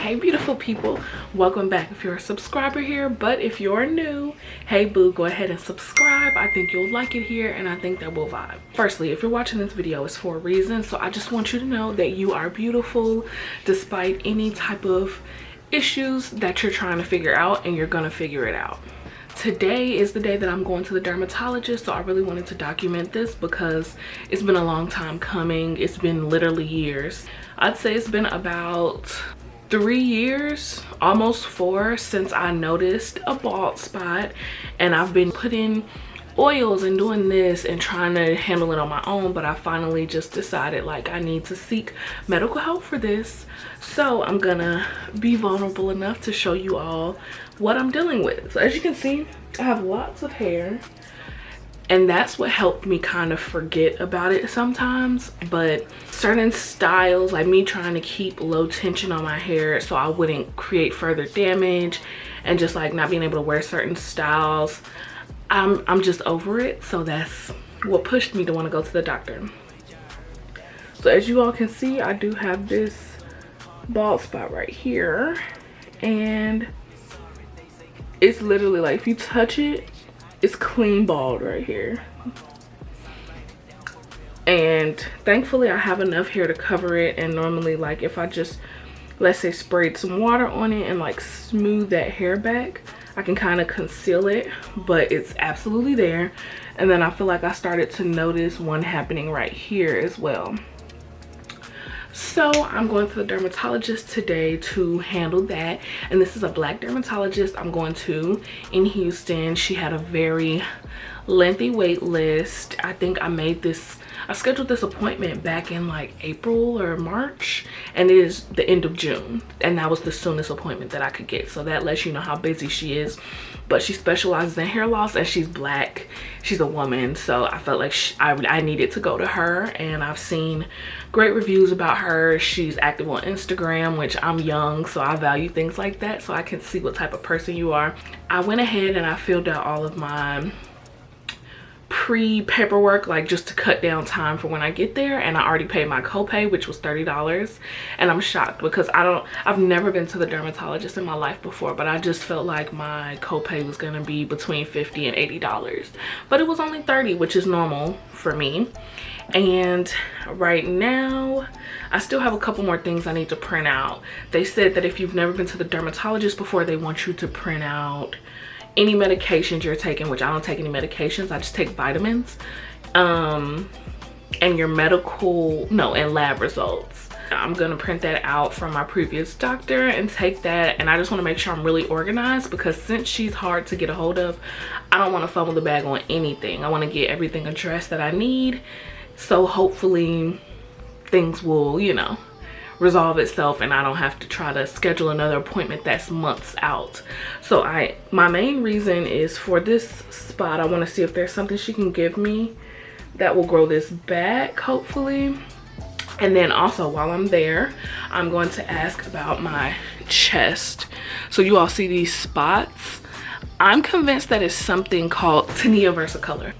Hey beautiful people, welcome back if you're a subscriber here, but if you're new, hey boo, go ahead and subscribe. I think you'll like it here and I think that we'll vibe. Firstly, if you're watching this video, it's for a reason, so I just want you to know that you are beautiful despite any type of issues that you're trying to figure out, and you're gonna figure it out. Today is the day that I'm going to the dermatologist, so I really wanted to document this because it's been a long time coming. It's been literally years. I'd say it's been about 3 years, almost 4, since I noticed a bald spot, and I've been putting oils and doing this and trying to handle it on my own, but I finally just decided like I need to seek medical help for this. So I'm gonna be vulnerable enough to show you all what I'm dealing with. So as you can see, I have lots of hair, and that's what helped me kind of forget about it sometimes. But certain styles, like me trying to keep low tension on my hair so I wouldn't create further damage, and just like not being able to wear certain styles, I'm just over it. So that's what pushed me to want to go to the doctor. So as you all can see, I do have this bald spot right here, and it's literally like if you touch it, it's clean bald right here. And thankfully I have enough hair to cover it, and normally like if I just, let's say, sprayed some water on it and like smooth that hair back, I can kind of conceal it, but it's absolutely there. And then I feel like I started to notice one happening right here as well. So I'm going to the dermatologist today to handle that, and this is a black dermatologist I'm going to in Houston. She had a very lengthy wait list. I think I scheduled this appointment back in like April or March, and it is the end of June, and that was the soonest appointment that I could get. So that lets you know how busy she is. But she specializes in hair loss, and she's black, she's a woman, so I felt like I needed to go to her. And I've seen great reviews about her. She's active on Instagram, which I'm young, so I value things like that, so I can see what type of person you are. I went ahead and I filled out all of my pre-paperwork, like just to cut down time for when I get there, and I already paid my copay, which was $30. And I'm shocked because I've never been to the dermatologist in my life before, but I just felt like my copay was gonna be between $50 and $80, but it was only $30, which is normal for me. And right now I still have a couple more things I need to print out. They said that if you've never been to the dermatologist before, they want you to print out any medications you're taking, which I don't take any medications, I just take vitamins, and your and lab results. I'm gonna print that out from my previous doctor and take that, and I just want to make sure I'm really organized, because since she's hard to get a hold of, I don't want to fumble the bag on anything. I want to get everything addressed that I need, so hopefully things will, you know, resolve itself and I don't have to try to schedule another appointment that's months out. So my main reason is for this spot. I want to see if there's something she can give me that will grow this back, hopefully. And then also while I'm there, I'm going to ask about my chest. So you all see these spots? I'm convinced that it's something called Tinea Versicolor.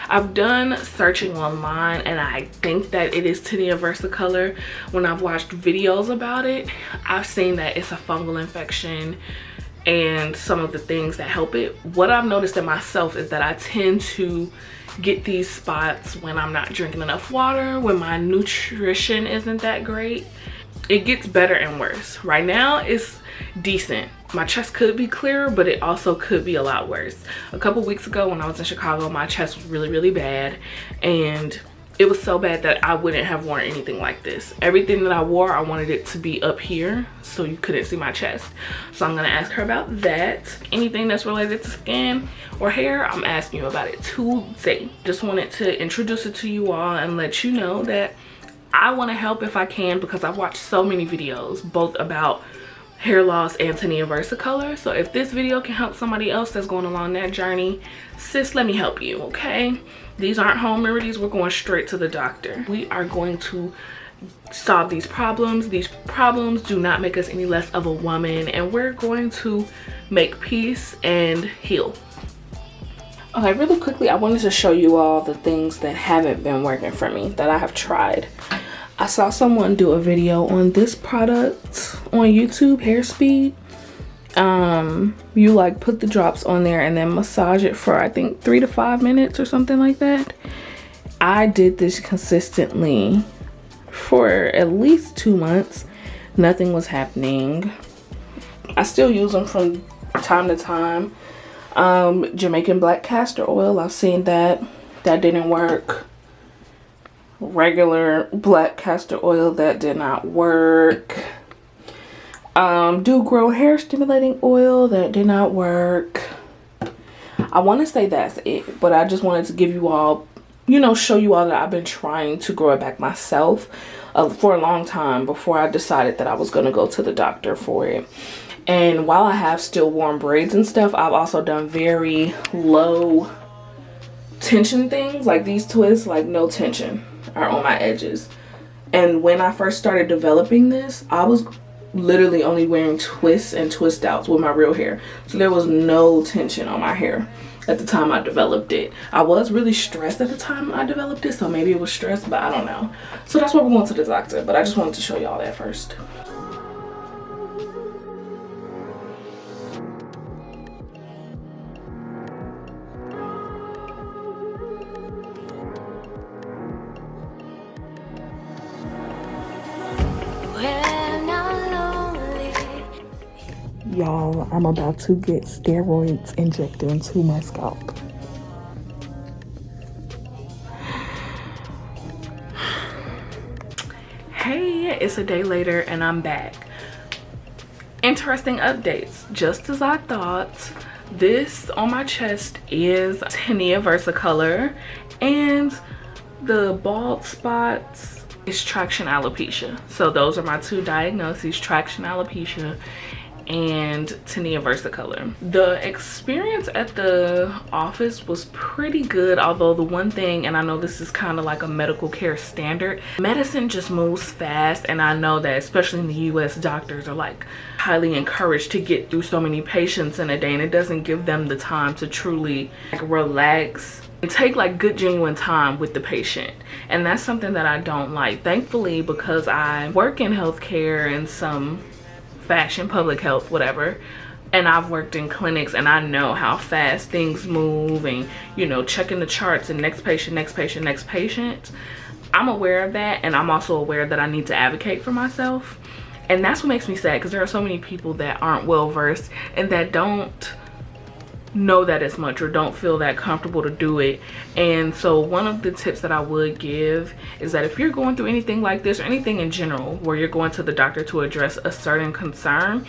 I've done searching online, and I think that it is Tinea Versicolor. When I've watched videos about it, I've seen that it's a fungal infection and some of the things that help it. What I've noticed in myself is that I tend to get these spots when I'm not drinking enough water, when my nutrition isn't that great. It gets better and worse. Right now it's decent. My chest could be clearer, but it also could be a lot worse. A couple weeks ago when I was in Chicago, my chest was really bad, and it was so bad that I wouldn't have worn anything like this. Everything that I wore, I wanted it to be up here so you couldn't see my chest. So I'm gonna ask her about that. Anything that's related to skin or hair, I'm asking you about it today. Just wanted to introduce it to you all and let you know that I want to help if I can, because I've watched so many videos both about hair loss and Tinea Versicolor. So if this video can help somebody else that's going along that journey, sis, let me help you, okay? These aren't home remedies. We're going straight to the doctor. We are going to solve these problems. These problems do not make us any less of a woman, and we're going to make peace and heal. Okay, really quickly, I wanted to show you all the things that haven't been working for me that I have tried. I saw someone do a video on this product on YouTube, Hair Speed. You like put the drops on there and then massage it for I think 3 to 5 minutes or something like that. I did this consistently for at least 2 months. Nothing was happening. I still use them from time to time. Jamaican black castor oil, I've seen that didn't work. Regular black castor oil, that did not work. Do grow hair stimulating oil, that did not work. I want to say that's it, but I just wanted to give you all, you know, show you all that I've been trying to grow it back myself for a long time before I decided that I was going to go to the doctor for it. And while I have still worn braids and stuff, I've also done very low tension things, like these twists, like no tension are on my edges. And when I first started developing this, I was literally only wearing twists and twist outs with my real hair, so there was no tension on my hair at the time I developed it. I was really stressed at the time I developed it, so maybe it was stress, but I don't know. So that's why we're going to the doctor, but I just wanted to show y'all that first. Y'all, I'm about to get steroids injected into my scalp. Hey, it's a day later and I'm back. Interesting updates. Just as I thought, this on my chest is Tinea Versicolor, and the bald spots is traction alopecia. So those are my two diagnoses, traction alopecia and Tinea Versicolor. The experience at the office was pretty good, although the one thing, and I know this is kind of like a medical care standard, medicine just moves fast, and I know that especially in the US, doctors are like highly encouraged to get through so many patients in a day, and it doesn't give them the time to truly like relax and take like good genuine time with the patient. And that's something that I don't like. Thankfully, because I work in healthcare and some fashion, public health, whatever, and I've worked in clinics, and I know how fast things move, and you know, checking the charts and next patient, next patient, next patient. I'm aware of that, and I'm also aware that I need to advocate for myself, and that's what makes me sad, because there are so many people that aren't well versed and that don't know that as much or don't feel that comfortable to do it. And so one of the tips that I would give is that if you're going through anything like this, or anything in general where you're going to the doctor to address a certain concern,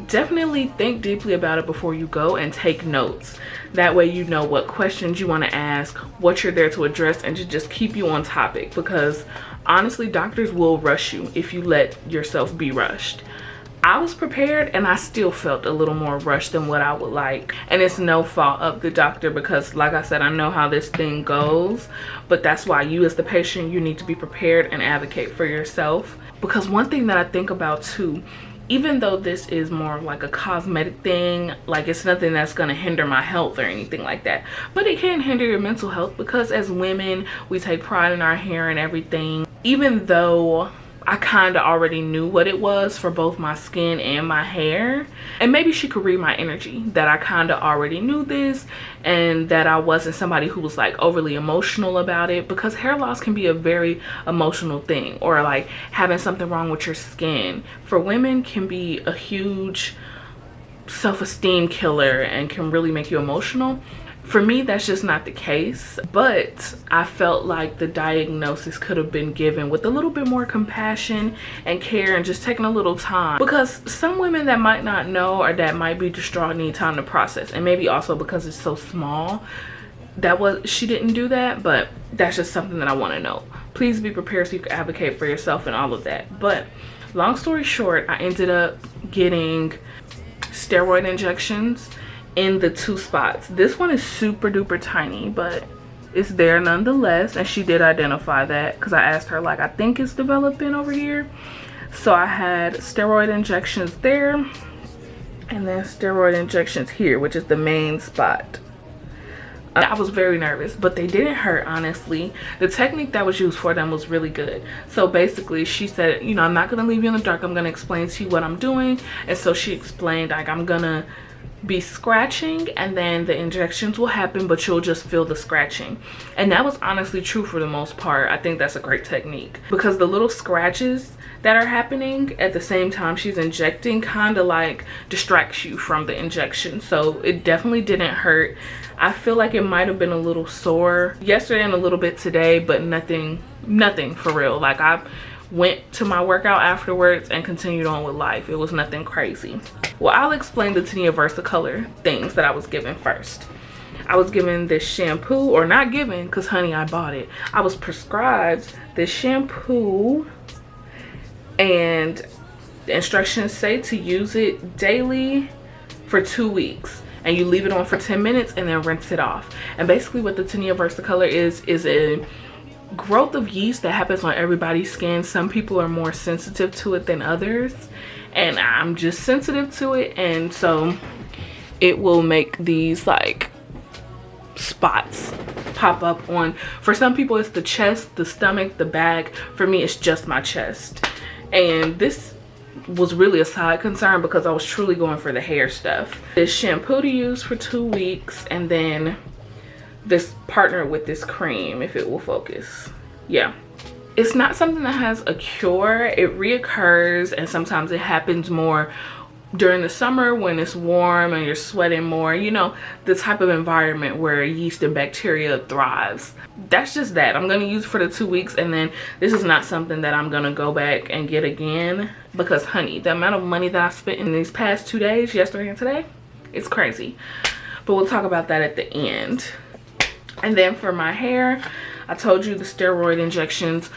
definitely think deeply about it before you go and take notes. That way you know what questions you want to ask, what you're there to address, and to just keep you on topic, because honestly, doctors will rush you if you let yourself be rushed. I was prepared, and I still felt a little more rushed than what I would like. And it's no fault of the doctor, because like I said, I know how this thing goes. But that's why you as the patient, you need to be prepared and advocate for yourself. Because one thing that I think about too, even though this is more like a cosmetic thing, like it's nothing that's going to hinder my health or anything like that, but it can hinder your mental health, because as women, we take pride in our hair and everything. Even though I kind of already knew what it was for both my skin and my hair, and maybe she could read my energy, that I kind of already knew this, and that I wasn't somebody who was like overly emotional about it, because hair loss can be a very emotional thing, or like having something wrong with your skin for women can be a huge self-esteem killer and can really make you emotional. For me, that's just not the case, but I felt like the diagnosis could have been given with a little bit more compassion and care, and just taking a little time, because some women that might not know, or that might be distraught, need time to process. And maybe also because it's so small, she didn't do that, but that's just something that I want to know. Please be prepared so you can advocate for yourself and all of that. But long story short, I ended up getting steroid injections in the 2 spots. This one is super duper tiny, but it's there nonetheless, and she did identify that, because I asked her, like, I think it's developing over here. So I had steroid injections there, and then steroid injections here, which is the main spot. I was very nervous, but they didn't hurt, honestly. The technique that was used for them was really good. So basically she said, you know, I'm not gonna leave you in the dark, I'm gonna explain to you what I'm doing. And so she explained, like, I'm gonna be scratching and then the injections will happen, but you'll just feel the scratching. And that was honestly true for the most part. I think that's a great technique because the little scratches that are happening at the same time she's injecting kind of like distracts you from the injection. So it definitely didn't hurt. I feel like it might have been a little sore yesterday and a little bit today, but nothing for real. Like, I went to my workout afterwards and continued on with life. It was nothing crazy. Well, I'll explain the Tinea Versicolor things that I was given first. I was given this shampoo, or not given, because honey, I bought it. I was prescribed this shampoo, and the instructions say to use it daily for 2 weeks. And you leave it on for 10 minutes and then rinse it off. And basically what the Tinea Versicolor is a growth of yeast that happens on everybody's skin. Some people are more sensitive to it than others, and I'm just sensitive to it, and so it will make these like spots pop up on, for some people it's the chest, the stomach, the back. For me it's just my chest. And this was really a side concern because I was truly going for the hair stuff. This shampoo to use for 2 weeks, and then this partner with this cream, if it will focus. Yeah, it's not something that has a cure. It reoccurs, and sometimes it happens more during the summer when it's warm and you're sweating more, you know, the type of environment where yeast and bacteria thrives. That's just that. I'm going to use for the 2 weeks, and then this is not something that I'm going to go back and get again because honey, the amount of money that I spent in these past 2 days, yesterday and today, it's crazy. But we'll talk about that at the end. And then for my hair, I told you the steroid injections,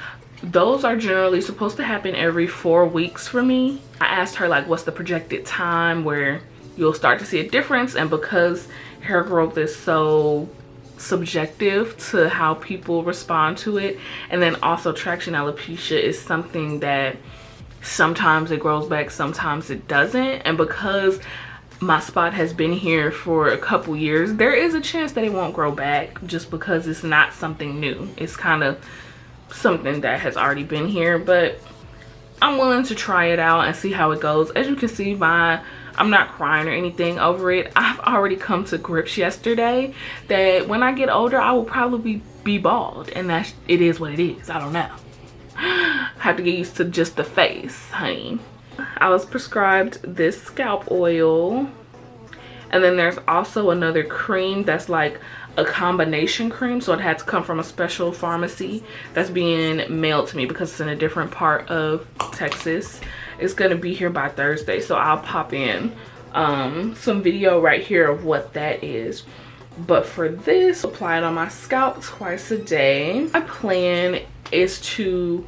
those are generally supposed to happen every 4 weeks for me. I asked her, like, what's the projected time where you'll start to see a difference? And because hair growth is so subjective to how people respond to it, and then also traction alopecia is something that sometimes it grows back, sometimes it doesn't. And because my spot has been here for a couple years, there is a chance that it won't grow back just because it's not something new. It's kind of something that has already been here, but I'm willing to try it out and see how it goes. As you can see, I'm not crying or anything over it. I've already come to grips yesterday that when I get older, I will probably be bald, and it is what it is. I don't know. I have to get used to just the face, honey. I was prescribed this scalp oil, and then there's also another cream that's like a combination cream, so it had to come from a special pharmacy that's being mailed to me because it's in a different part of Texas. It's gonna be here by Thursday, so I'll pop in some video right here of what that is. But for this, apply it on my scalp twice a day. My plan is to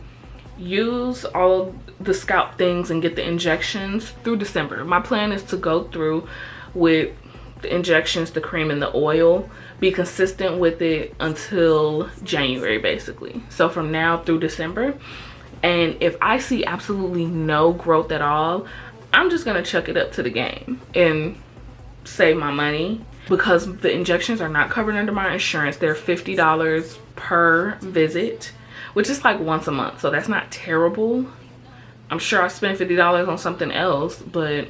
use all of the scalp things and get the injections through December. My plan is to go through with the injections, the cream, and the oil, be consistent with it until January basically. So from now through December. And if I see absolutely no growth at all, I'm just gonna chuck it up to the game and save my money, because the injections are not covered under my insurance. They're $50 per visit, which is like once a month, so that's not terrible. I'm sure I spent $50 on something else, but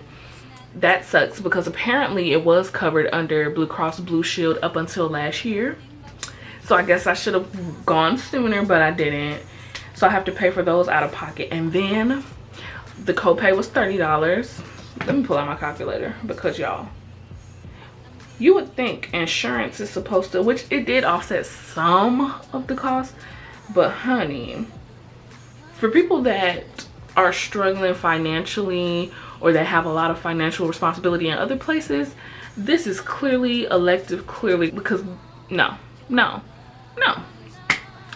that sucks because apparently it was covered under Blue Cross Blue Shield up until last year. So I guess I should have gone sooner, but I didn't. So I have to pay for those out of pocket. And then the copay was $30. Let me pull out my calculator because y'all, you would think insurance is supposed to, which it did offset some of the cost, but honey, for people that are struggling financially or that have a lot of financial responsibility in other places, this is clearly elective, clearly, because no.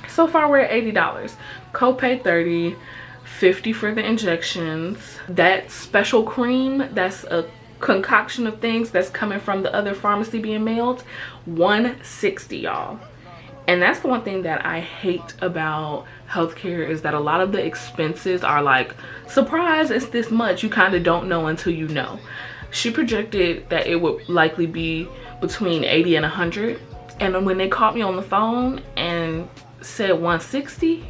So far we're at $80. Copay $30, $50 for the injections. That special cream, that's a concoction of things that's coming from the other pharmacy being mailed, $160, y'all. And that's the one thing that I hate about healthcare, is that a lot of the expenses are like, surprise, it's this much. You kind of don't know until you know. She projected that it would likely be between $80 and $100. And when they called me on the phone and said 160,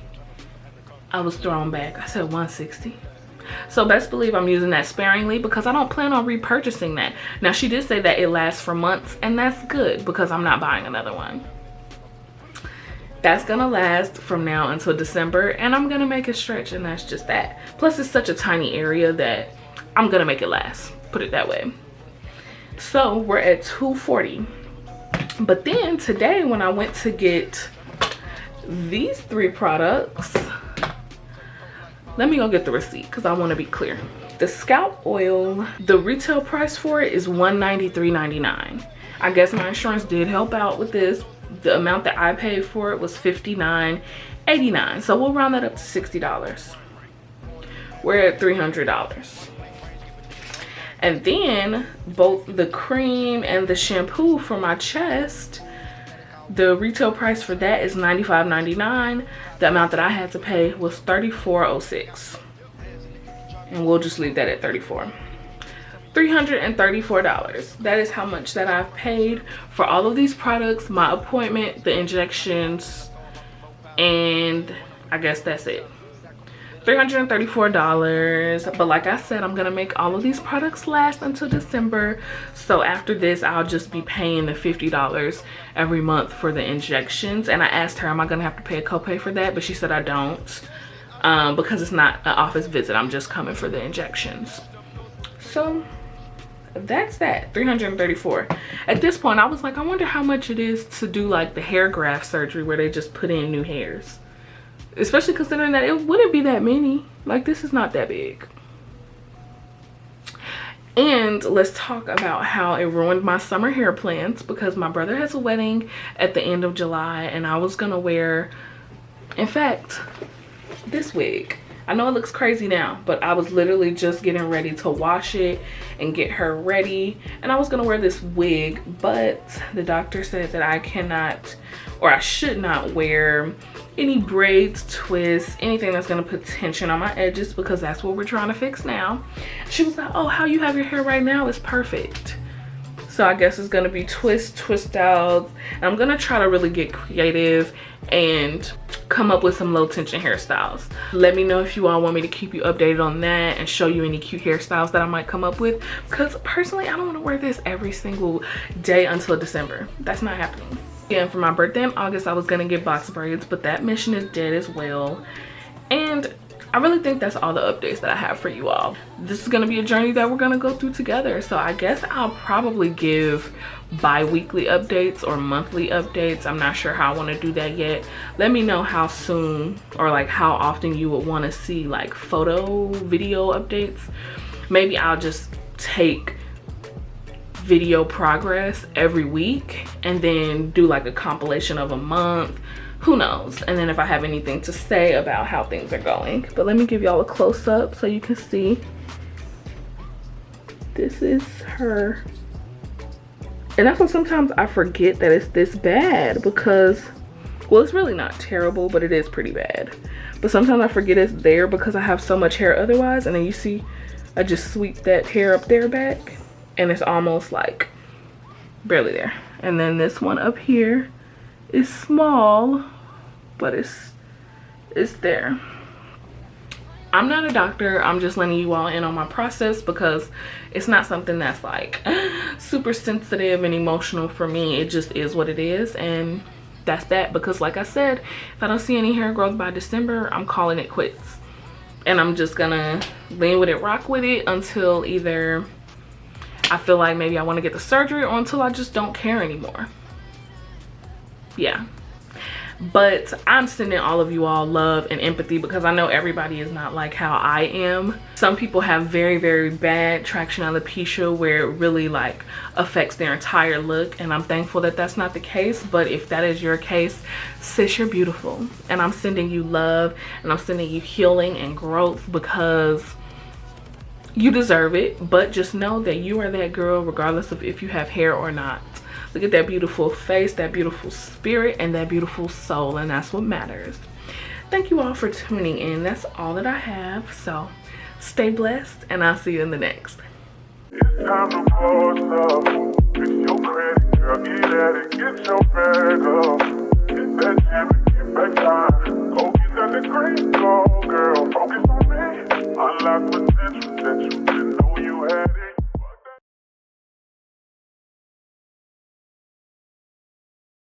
I was thrown back. I said 160. So best believe I'm using that sparingly because I don't plan on repurchasing that. Now she did say that it lasts for months, and that's good because I'm not buying another one. That's gonna last from now until December, and I'm gonna make it stretch, and that's just that. Plus it's such a tiny area that I'm gonna make it last, put it that way. So we're at $240. But then today when I went to get these 3 products, let me go get the receipt because I want to be clear. The scalp oil, the retail price for it is $193.99. I guess my insurance did help out with this. The amount that I paid for it was $59.89. So we'll round that up to $60. We're at $300. And then both the cream and the shampoo for my chest, the retail price for that is $95.99. The amount that I had to pay was $34.06. And we'll just leave that at $34. $334. That is how much that I've paid for all of these products, my appointment, the injections, and I guess that's it. $334. But like I said, I'm gonna make all of these products last until December. So after this, I'll just be paying the $50 every month for the injections. And I asked her, am I gonna have to pay a copay for that? But she said I don't, because it's not an office visit. I'm just coming for the injections. So that's that, $334. At this point, I was like, I wonder how much it is to do like the hair graft surgery where they just put in new hairs. Especially considering that it wouldn't be that many. Like, this is not that big. And let's talk about how it ruined my summer hair plans, because my brother has a wedding at the end of July and I was gonna wear, in fact, this wig. I know it looks crazy now, but I was literally just getting ready to wash it and get her ready, and I was gonna wear this wig, but the doctor said that I cannot, or I should not wear any braids, twists, anything that's gonna put tension on my edges, because that's what we're trying to fix now. She was like, oh, how you have your hair right now is perfect. So I guess it's gonna be twist outs, and I'm gonna try to really get creative and come up with some low tension hairstyles. Let me know if you all want me to keep you updated on that and show you any cute hairstyles that I might come up with, because personally I don't want to wear this every single day until December. That's not happening. Again, for my birthday in August, I was gonna get box braids, but that mission is dead as well. And I really think that's all the updates that I have for you all. This is gonna be a journey that we're gonna go through together. So I guess I'll probably give bi-weekly updates or monthly updates. I'm not sure how I want to do that yet. Let me know how soon or like how often you would want to see like photo, video updates. Maybe I'll just take video progress every week and then do like a compilation of a month. Who knows? And then if I have anything to say about how things are going. But let me give y'all a close-up so you can see. This is her. And that's why sometimes I forget that it's this bad, because, well, it's really not terrible, but it is pretty bad. But sometimes I forget it's there because I have so much hair otherwise. And then you see, I just sweep that hair up there back and it's almost like barely there. And then this one up here is small, but it's there. I'm not a doctor. I'm just letting you all in on my process because it's not something that's like super sensitive and emotional for me. It just is what it is, and that's that. Because like I said, if I don't see any hair growth by December, I'm calling it quits. And I'm just gonna lean with it, rock with it until either I feel like maybe I want to get the surgery or until I just don't care anymore. Yeah. But I'm sending all of you all love and empathy because I know everybody is not like how I am. Some people have very, very bad traction alopecia where it really like affects their entire look, and I'm thankful that that's not the case. But if that is your case, sis, you're beautiful, and I'm sending you love and I'm sending you healing and growth because you deserve it. But just know that you are that girl regardless of if you have hair or not. Look at that beautiful face, that beautiful spirit, and that beautiful soul, and that's what matters. Thank you all for tuning in. That's all that I have. So stay blessed, and I'll see you in the next. time to bust up. Fix your credit, girl, get at it, get your bag up. Hit that gym and get back time. Go get that degree, go girl, focus on me. Unlock potential that you didn't know you had.